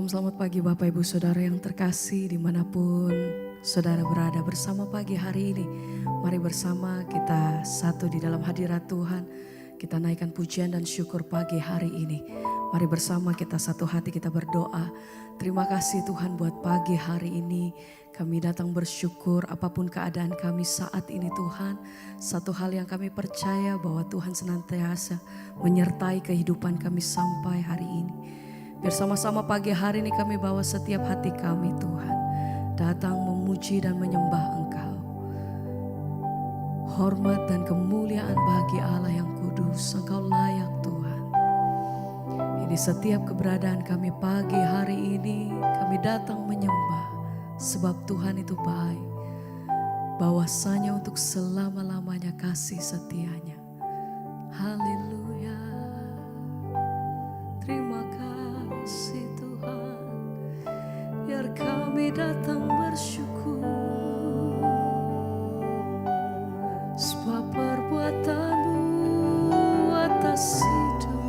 Shalom, selamat pagi Bapak Ibu Saudara yang terkasih dimanapun Saudara berada bersama pagi hari ini. Mari bersama kita satu di dalam hadirat Tuhan. Kita naikkan pujian dan syukur pagi hari ini. Mari bersama kita satu hati kita berdoa. Terima kasih Tuhan buat pagi hari ini. Kami datang bersyukur apapun keadaan kami saat ini Tuhan. Satu hal yang kami percaya bahwa Tuhan senantiasa menyertai kehidupan kami sampai hari ini. Biar sama-sama pagi hari ini kami bawa setiap hati kami Tuhan. Datang memuji dan menyembah Engkau. Hormat dan kemuliaan bagi Allah yang kudus. Engkau layak Tuhan. Ini setiap keberadaan kami pagi hari ini. Kami datang menyembah. Sebab Tuhan itu baik. Bahwasanya untuk selama-lamanya kasih setianya. Haleluya. Terima kasih Tuhan, biar kami datang bersyukur, sebab perbuatan-Mu atas hidup,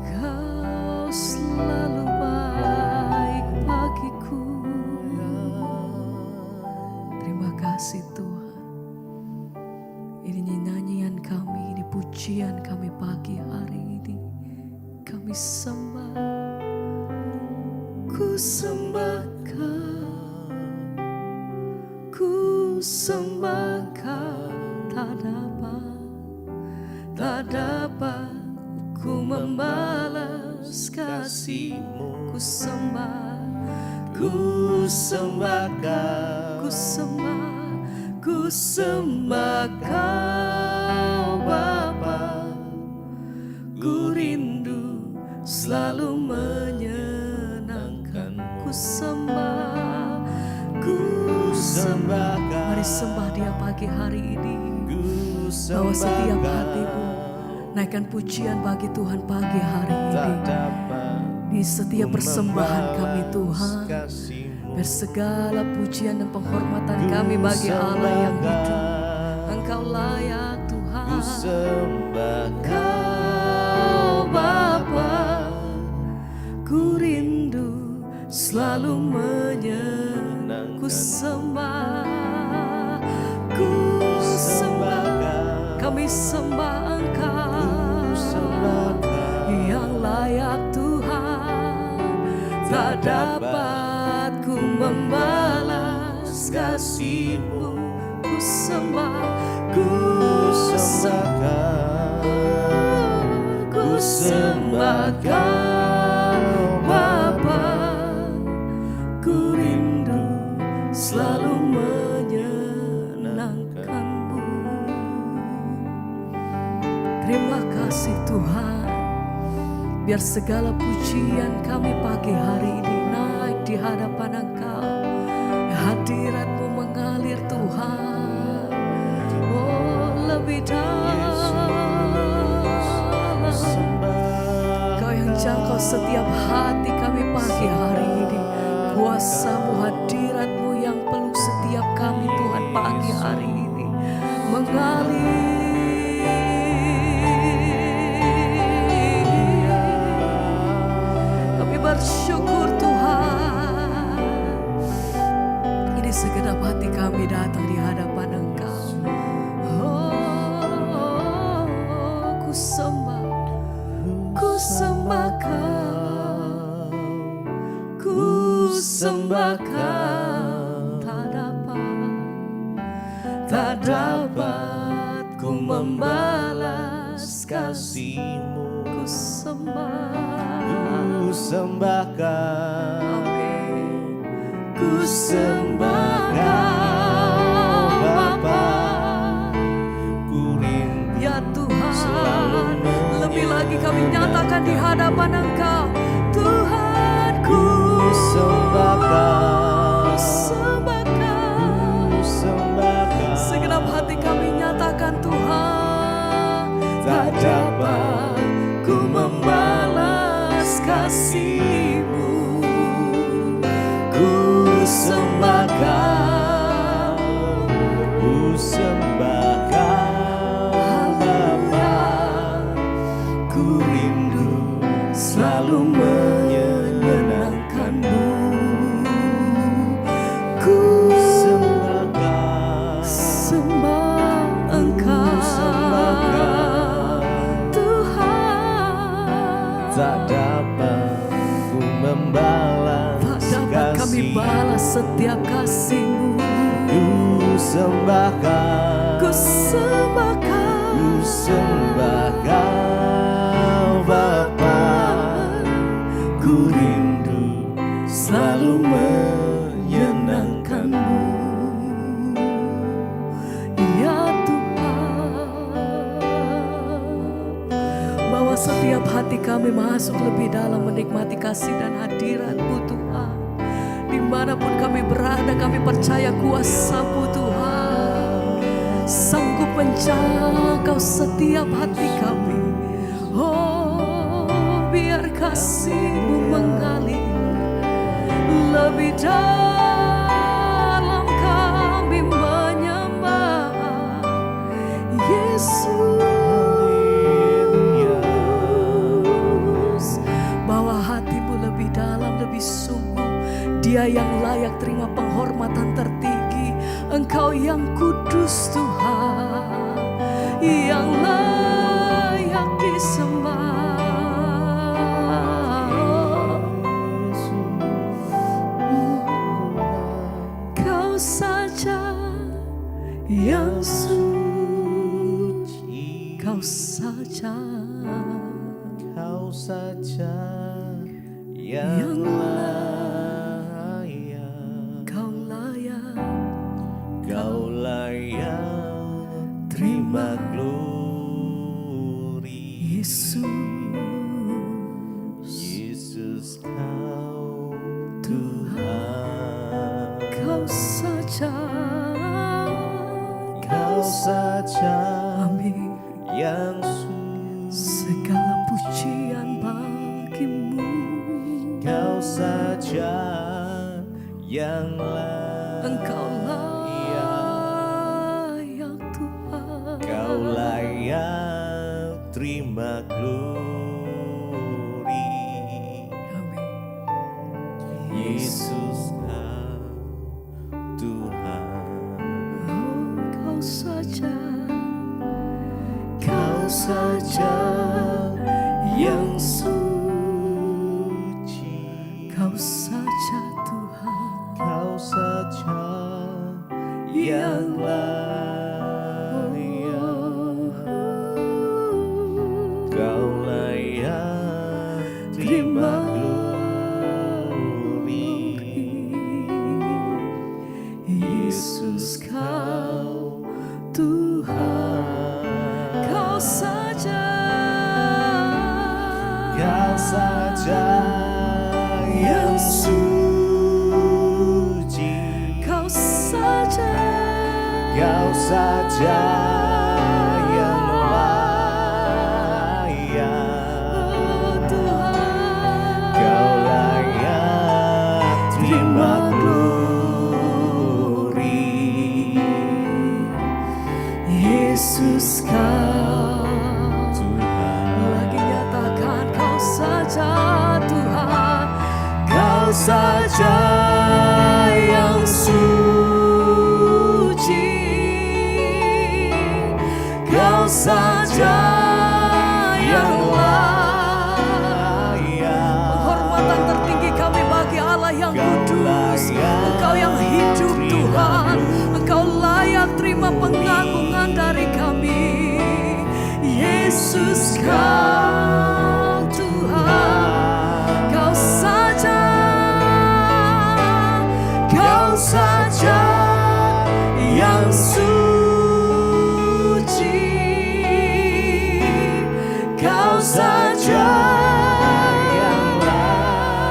Kau selalu baik bagiku. Terima kasih Tuhan, ini nyanyian kami, ini pujian kami pagi hari ini. Kami sembah, ku sembah Kau, ku sembah Kau. Tak dapat ku membalas kasih-Mu. Ku sembah, ku sembah Kau, ku sembah Kau Bapa. Ku rindu selalu menyenangkan. Ku sembah, ku sembah Kau. Mari sembah Dia pagi hari ini. Bawa setiap hatimu, naikkan pujian bagi Tuhan pagi hari ini. Di setiap persembahan kami Tuhan, biar segala pujian dan penghormatan kami bagi Allah yang hidup. Engkau layak Tuhan. ku sembah Kau Bapa, ku rindu selalu menyenangkan. Ku sembah, ku sembah, kami sembah Engkau yang layak Tuhan. Tak dapat ku membalas kasih-Mu. Ku sembah, ku sembah, ku sembah Kau Bapa. Ku rindu selalu menyenangkan-Mu. Terima kasih Tuhan, biar segala pujian kami pagi hari ini naik di hadapan Engkau. Hadirat-Mu mengalir Tuhan, oh lebih dalam. Kau yang jangkau setiap hati kami pagi hari ini. Kuasa-Mu, hadirat-Mu yang peluk setiap kami Tuhan pagi hari ini mengalir. Kami bersyukur Tuhan, ini segenap hati kami datang di hadapan Engkau. Oh, ku sembah Kau, ku sembah Kau. Tak dapat ku membalas kasih-Mu. Ku sembah Kau, ku sembah Kau Bapa. ku rindu Ya Tuhan, selalu lebih lagi kami nyatakan di hadapan Engkau. Tuhan, ku sembah Kau, sembah Kau. sembah Kau. Segenap hati kami nyatakan Tuhan, Tak dapat ku membalas kasih-Mu. Ku sembah Kau, ku sembah Kau Bapa. ku rindu kami balas setiap kasih-Mu. Ku sembahkan, Ku sembahkan, ku sembahkan Bapa. Ku rindu selalu menyenangkan-Mu, ya Tuhan. Bawa setiap hati kami masuk lebih dalam menikmati kasih dan hadirat-Mu Tuhan. Dimanapun kami berada, kami percaya kuasa-Mu Tuhan sanggup menjangkau setiap hati kami. Oh, biar kasih-Mu mengalir lebih dalam, kami menyembah Yesus. Bawa hati-Mu lebih dalam, lebih sungguh. Dia yang layak terima penghormatan tertinggi. Engkau yang kudus Tuhan, yang layak disembah. Kau saja yang suci, Kau saja, Kau saja yang layak, Kau layak Kau layak terima glori. Yesus. Yesus Kau Tuhan, Kau saja, Kau saja amin. yang Segala pujian bagi-Mu. Kau saja yang layak, Engkau layak Tuhan. Kau layak terima glori. Amin. Yesus Kau Tuhan, Oh, Kau saja, Kau saja yang suci. Kau saja Tuhan, Kau saja yang layak, Kau layak terima glori. Yesus Kau Tuhan. Kau saja, Kau saja yang suci. Kau saja, Kau saja yang layak, oh Tuhan. Kau layak terima glori. Yesus Kau Tuhan, lagi nyatakan Kau saja Tuhan. Kau saja yang suci. Kau saja yang layak. Penghormatan tertinggi kami bagi Allah yang kudus. Engkau yang hidup Tuhan. Engkau layak terima pengagungan dari kami. Yesus Kau Tuhan. Kau saja, Kau saja yang suci. Kau saja yang layak,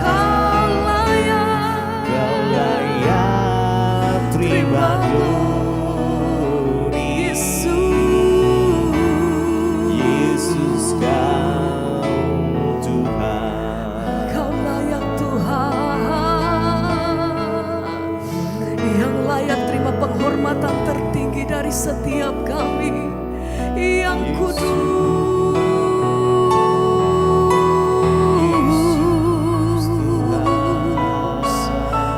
Kau layak Kau layak terima glori. Yesus Kau Tuhan, Kau layak Tuhan, yang layak terima penghormatan tertinggi dari setiap kami yang kudus.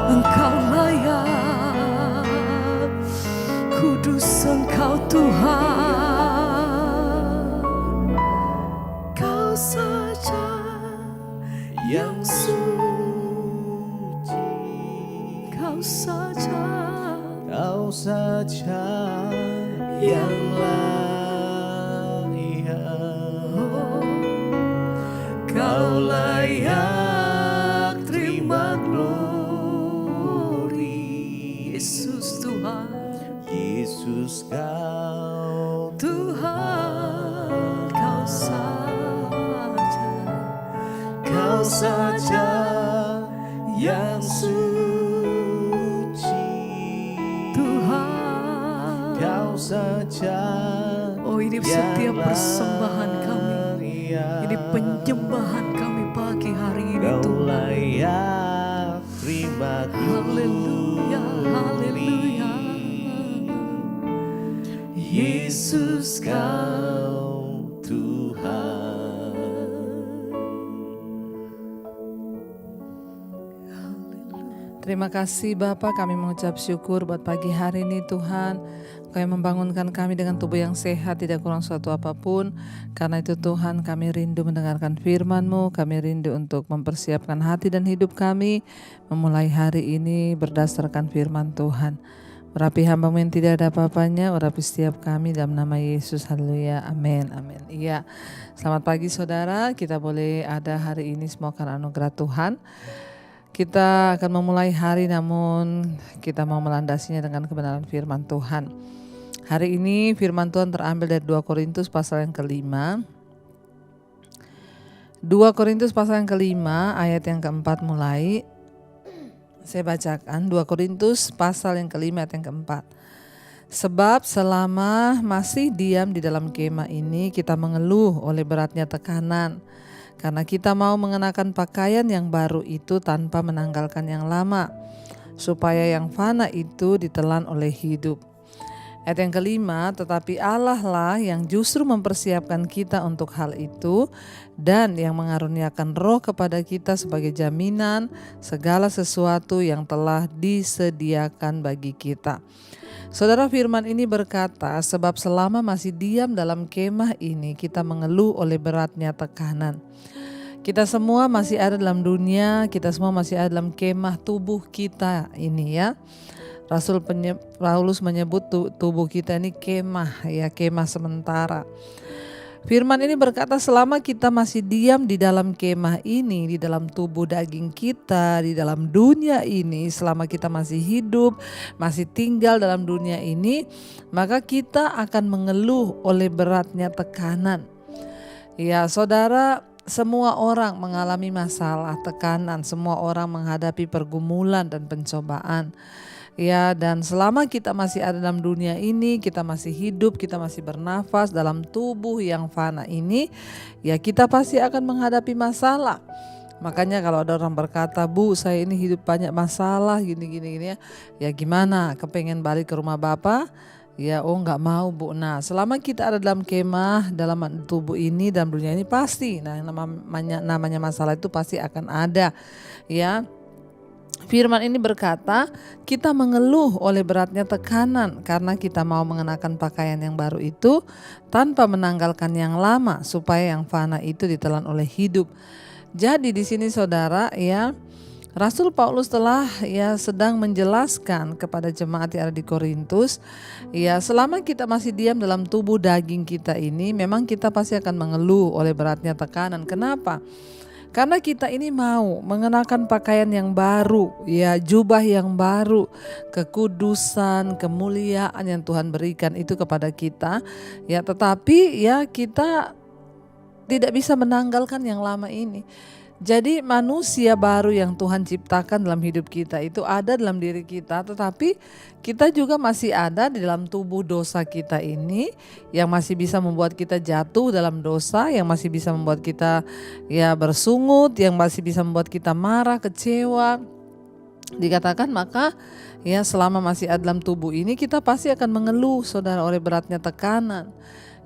Engkau layak, kudus Engkau Tuhan. Kau saja yang suci. saja, Kau saja yang oh, layak. Kau layak terima glory. Yesus Tuhan, Yesus kau Tuhan, Kau saja, Kau saja yang suci. Tuhan. Kau saja. Oh, ini setiap persembahan kami, ini penyembahan kami pagi hari ini Kau Tuhan. layak terima Haleluya, haleluya. Yesus kau Tuhan. Terima kasih Bapa, kami mengucap syukur buat pagi hari ini Tuhan. Kau yang membangunkan kami dengan tubuh yang sehat, tidak kurang suatu apapun. Karena itu Tuhan, kami rindu mendengarkan firman-Mu, kami rindu untuk mempersiapkan hati dan hidup kami memulai hari ini berdasarkan firman Tuhan. Urapi hamba-Mu yang tidak ada apa-apanya, urapi setiap kami dalam nama Yesus. Haleluya, amin, amin. Iya, selamat pagi saudara, kita boleh ada hari ini semua karena anugerah Tuhan. Kita akan memulai hari namun kita mau melandasinya dengan kebenaran firman Tuhan. Hari ini firman Tuhan terambil dari 2 Korintus pasal yang ke-5. 2 Korintus pasal yang ke-5 ayat yang ke-4 mulai. Saya bacakan 2 Korintus pasal yang ke-5 ayat yang ke-4. Sebab selama masih diam di dalam kemah ini kita mengeluh oleh beratnya tekanan. Karena kita mau mengenakan pakaian yang baru itu tanpa menanggalkan yang lama. Supaya yang fana itu ditelan oleh hidup. Ayat yang kelima, tetapi Allah lah yang justru mempersiapkan kita untuk hal itu dan yang mengaruniakan roh kepada kita sebagai jaminan segala sesuatu yang telah disediakan bagi kita. Saudara, firman ini berkata, sebab selama masih diam dalam kemah ini kita mengeluh oleh beratnya tekanan. Kita semua masih ada dalam dunia, kita semua masih ada dalam kemah tubuh kita ini ya. Rasul Paulus menyebut tubuh kita ini kemah ya, kemah sementara. Firman ini berkata selama kita masih diam di dalam kemah ini, di dalam tubuh daging kita, di dalam dunia ini, selama kita masih hidup, masih tinggal dalam dunia ini, maka kita akan mengeluh oleh beratnya tekanan. Ya saudara, semua orang mengalami masalah, tekanan, semua orang menghadapi pergumulan dan pencobaan. Ya, dan selama kita masih ada dalam dunia ini, kita masih hidup, kita masih bernafas dalam tubuh yang fana ini, ya kita pasti akan menghadapi masalah. Makanya kalau ada orang berkata, Bu saya ini hidup banyak masalah gini ya, ya gimana, kepengen balik ke rumah Bapak? Ya nggak mau Bu. Nah selama kita ada dalam kemah, dalam tubuh ini, dalam dunia ini pasti, nah namanya masalah itu pasti akan ada ya. Firman ini berkata, kita mengeluh oleh beratnya tekanan karena kita mau mengenakan pakaian yang baru itu tanpa menanggalkan yang lama supaya yang fana itu ditelan oleh hidup. Jadi di sini saudara ya, Rasul Paulus telah ya sedang menjelaskan kepada jemaat yang ada di Korintus, ya selama kita masih diam dalam tubuh daging kita ini, memang kita pasti akan mengeluh oleh beratnya tekanan. Kenapa? Karena kita ini mau mengenakan pakaian yang baru, ya jubah yang baru, kekudusan, kemuliaan yang Tuhan berikan itu kepada kita, ya tetapi ya kita tidak bisa menanggalkan yang lama ini. Jadi manusia baru yang Tuhan ciptakan dalam hidup kita itu ada dalam diri kita, tetapi kita juga masih ada di dalam tubuh dosa kita ini yang masih bisa membuat kita jatuh dalam dosa, yang masih bisa membuat kita ya bersungut, yang masih bisa membuat kita marah, kecewa. Dikatakan maka ya selama masih ada dalam tubuh ini kita pasti akan mengeluh saudara oleh beratnya tekanan.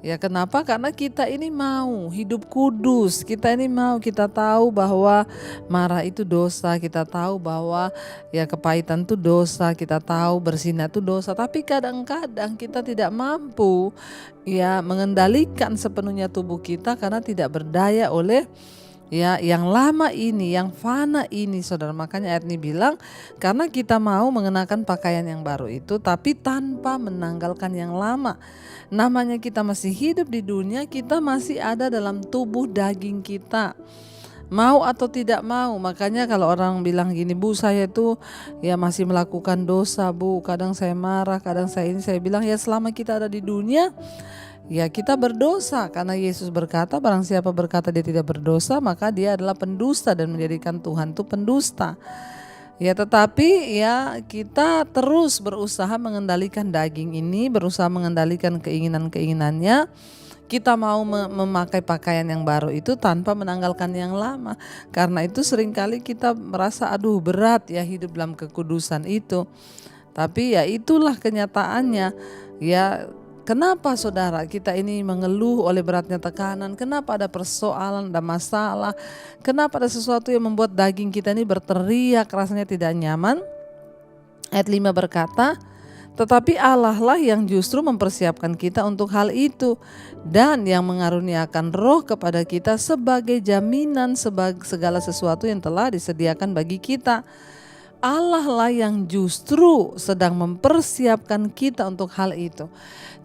Ya kenapa? Karena kita ini mau hidup kudus, kita ini mau, kita tahu bahwa marah itu dosa, kita tahu bahwa ya kepahitan itu dosa, kita tahu berzinah itu dosa, tapi kadang-kadang kita tidak mampu ya mengendalikan sepenuhnya tubuh kita karena tidak berdaya oleh Ya, yang lama ini, yang fana ini, saudara. Makanya ayat ini bilang, karena kita mau mengenakan pakaian yang baru itu, tapi tanpa menanggalkan yang lama. Namanya kita masih hidup di dunia, kita masih ada dalam tubuh daging kita. Mau atau tidak mau, makanya kalau orang bilang gini, Bu saya itu ya masih melakukan dosa Bu, kadang saya marah, kadang saya ini, saya bilang ya selama kita ada di dunia, ya kita berdosa karena Yesus berkata barang siapa berkata dia tidak berdosa maka dia adalah pendusta dan menjadikan Tuhan itu pendusta. Ya tetapi ya kita terus berusaha mengendalikan daging ini, berusaha mengendalikan keinginan-keinginannya. Kita mau memakai pakaian yang baru itu tanpa menanggalkan yang lama. Karena itu seringkali kita merasa aduh berat ya hidup dalam kekudusan itu. Tapi ya itulah kenyataannya. Ya kenapa saudara kita ini mengeluh oleh beratnya tekanan? Kenapa ada persoalan, ada masalah? Kenapa ada sesuatu yang membuat daging kita ini berteriak rasanya tidak nyaman? Ayat 5 berkata, tetapi Allah lah yang justru mempersiapkan kita untuk hal itu dan yang mengaruniakan roh kepada kita sebagai jaminan segala sesuatu yang telah disediakan bagi kita. Allah lah yang justru sedang mempersiapkan kita untuk hal itu.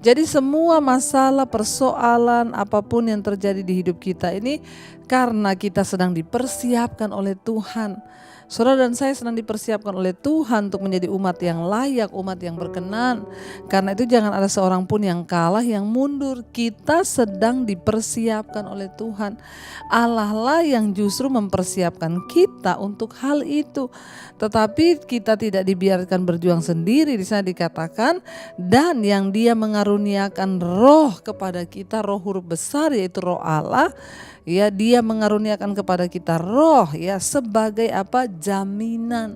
Jadi semua masalah, persoalan, apapun yang terjadi di hidup kita ini karena kita sedang dipersiapkan oleh Tuhan. Saudara dan saya sedang dipersiapkan oleh Tuhan untuk menjadi umat yang layak, umat yang berkenan. Karena itu jangan ada seorang pun yang kalah, yang mundur. Kita sedang dipersiapkan oleh Tuhan. Allah lah yang justru mempersiapkan kita untuk hal itu. Tetapi kita tidak dibiarkan berjuang sendiri. Di sana dikatakan, dan yang Dia mengaruniakan roh kepada kita, roh huruf besar yaitu roh Allah. Ya, Dia mengaruniakan kepada kita roh ya sebagai apa? Jaminan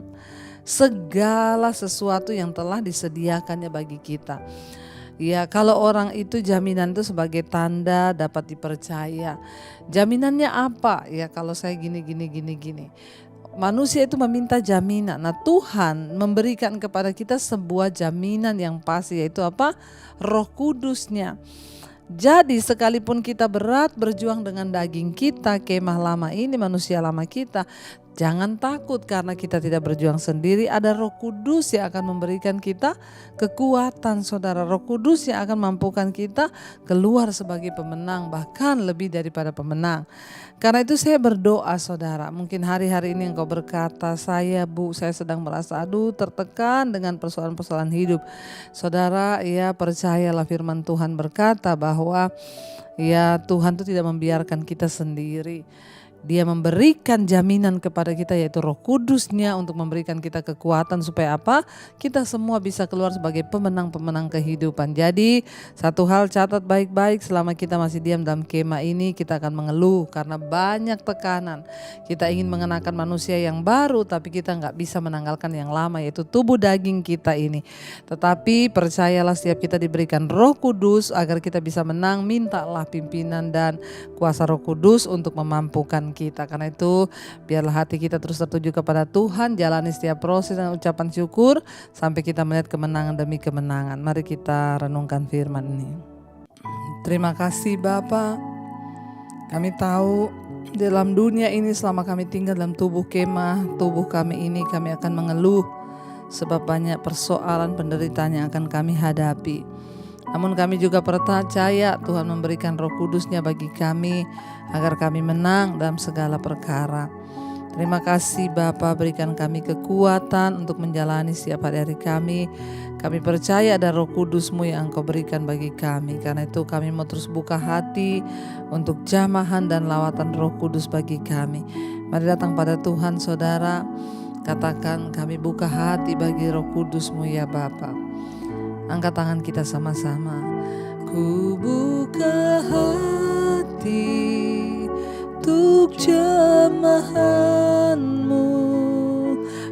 segala sesuatu yang telah disediakannya bagi kita. Ya, kalau orang itu jaminan itu sebagai tanda dapat dipercaya. Jaminannya apa? Ya, kalau saya gini. Manusia itu meminta jaminan. Nah, Tuhan memberikan kepada kita sebuah jaminan yang pasti, yaitu apa? Roh Kudusnya. Jadi sekalipun kita berat berjuang dengan daging kita, kemah lama ini, manusia lama kita, jangan takut karena kita tidak berjuang sendiri. Ada Roh Kudus yang akan memberikan kita kekuatan, saudara. Roh Kudus yang akan mampukan kita keluar sebagai pemenang, bahkan lebih daripada pemenang. Karena itu saya berdoa, saudara. Mungkin hari-hari ini engkau berkata, saya sedang merasa tertekan dengan persoalan-persoalan hidup. Saudara, ya percayalah firman Tuhan berkata bahwa ya Tuhan itu tidak membiarkan kita sendiri. Dia memberikan jaminan kepada kita yaitu Roh Kudusnya untuk memberikan kita kekuatan supaya apa? Kita semua bisa keluar sebagai pemenang-pemenang kehidupan. Jadi satu hal catat baik-baik, selama kita masih diam dalam kemah ini kita akan mengeluh karena banyak tekanan. Kita ingin mengenakan manusia yang baru tapi kita gak bisa menanggalkan yang lama yaitu tubuh daging kita ini. Tetapi percayalah setiap kita diberikan Roh Kudus agar kita bisa menang, mintalah pimpinan dan kuasa Roh Kudus untuk memampukan kita. Karena itu biarlah hati kita terus tertuju kepada Tuhan, jalani setiap proses dengan ucapan syukur sampai kita melihat kemenangan demi kemenangan. Mari kita renungkan firman ini. Terima kasih Bapa. Kami tahu dalam dunia ini selama kami tinggal dalam tubuh kemah, tubuh kami ini kami akan mengeluh sebab banyak persoalan penderitaan yang akan kami hadapi. Namun kami juga percaya Tuhan memberikan Roh Kudusnya bagi kami agar kami menang dalam segala perkara. Terima kasih Bapa, berikan kami kekuatan untuk menjalani setiap hari-hari kami. Kami percaya ada Roh Kudus-Mu yang Engkau berikan bagi kami. Karena itu kami mau terus buka hati untuk jamahan dan lawatan Roh Kudus bagi kami. Mari datang pada Tuhan saudara. Katakan kami buka hati bagi Roh Kudus-Mu ya Bapa. Angkat tangan kita sama-sama. Ku buka hati untuk jamahan-Mu,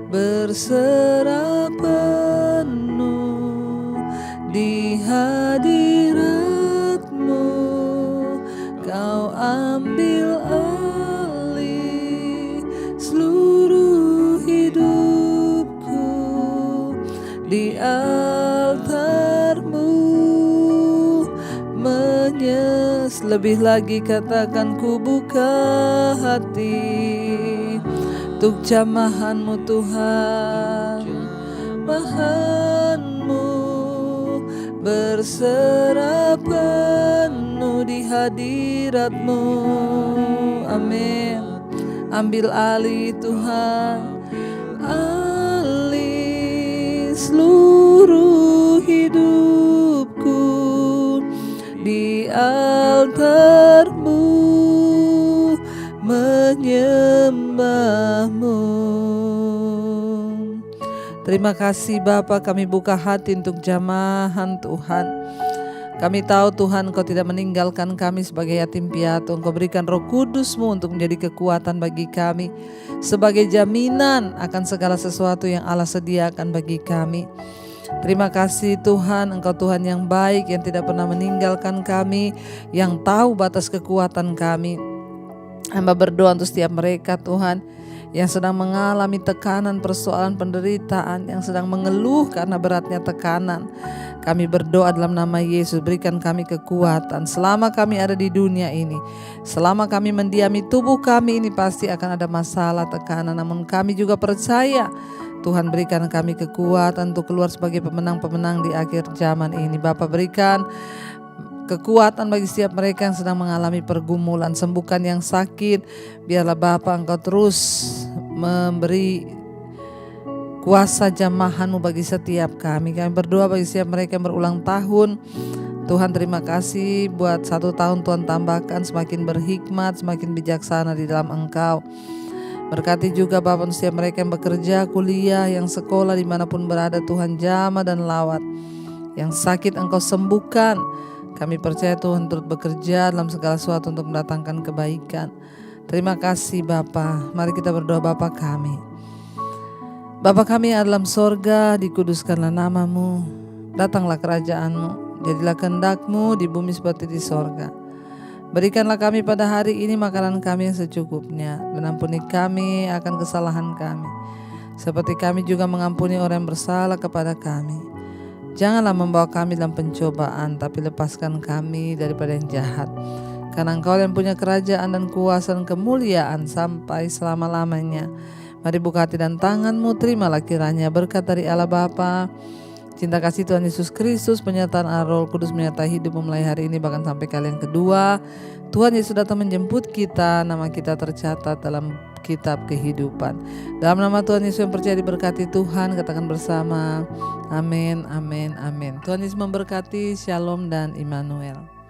berserah penuh di hadirat-Mu. Kau ambil alih seluruh hidupku di altar-Mu, menyesal Lebih lagi katakan ku buka hati untuk jamahan-Mu Tuhan, jamahan-Mu berserah penuh di hadirat-Mu. Amin. Ambil alih Tuhan, alih seluruh hidupku di altar-Mu menyembah-Mu. Terima kasih Bapa, kami buka hati untuk jamahan Tuhan. Kami tahu Tuhan Engkau tidak meninggalkan kami sebagai yatim piatu. Engkau berikan Roh Kudus-Mu untuk menjadi kekuatan bagi kami, sebagai jaminan akan segala sesuatu yang Allah sediakan bagi kami. Terima kasih Tuhan, Engkau Tuhan yang baik, yang tidak pernah meninggalkan kami, yang tahu batas kekuatan kami. Hamba berdoa untuk setiap mereka Tuhan yang sedang mengalami tekanan, persoalan, penderitaan, yang sedang mengeluh karena beratnya tekanan. Kami berdoa dalam nama Yesus, berikan kami kekuatan. Selama kami ada di dunia ini, selama kami mendiami tubuh kami ini, pasti akan ada masalah, tekanan. Namun kami juga percaya Tuhan berikan kami kekuatan untuk keluar sebagai pemenang-pemenang di akhir zaman ini. Bapa, berikan kekuatan bagi setiap mereka yang sedang mengalami pergumulan. Sembuhkan yang sakit. Biarlah Bapa Engkau terus memberi kuasa jamahan-Mu bagi setiap kami. Kami berdoa bagi setiap mereka yang berulang tahun. Tuhan, terima kasih buat 1 tahun Tuhan tambahkan semakin berhikmat, semakin bijaksana di dalam Engkau. Berkati juga Bapak setiap mereka yang bekerja, kuliah, yang sekolah, dimanapun berada Tuhan, jamah dan lawat. Yang sakit Engkau sembuhkan. Kami percaya Tuhan turut bekerja dalam segala sesuatu untuk mendatangkan kebaikan. Terima kasih Bapa. Mari kita berdoa. Bapa kami, Bapa kami yang dalam sorga, dikuduskanlah nama-Mu, datanglah kerajaan-Mu, jadilah kehendak-Mu di bumi seperti di sorga. Berikanlah kami pada hari ini makanan kami yang secukupnya, dan ampuni kami akan kesalahan kami, seperti kami juga mengampuni orang yang bersalah kepada kami. Janganlah membawa kami dalam pencobaan, tapi lepaskan kami daripada yang jahat. Karena Engkau yang punya kerajaan dan kuasa dan kemuliaan sampai selama-lamanya. Mari buka hati dan tangan-Mu, terimalah kiranya berkat dari Allah Bapa, cinta kasih Tuhan Yesus Kristus, penyertaan Roh Kudus menyertai hidup mulai hari ini bahkan sampai kali yang kedua. Tuhan Yesus datang menjemput kita, nama kita tercatat dalam kitab kehidupan. Dalam nama Tuhan Yesus yang percaya diberkati Tuhan, katakan bersama, amin, amin, amin. Tuhan Yesus memberkati, shalom dan Immanuel.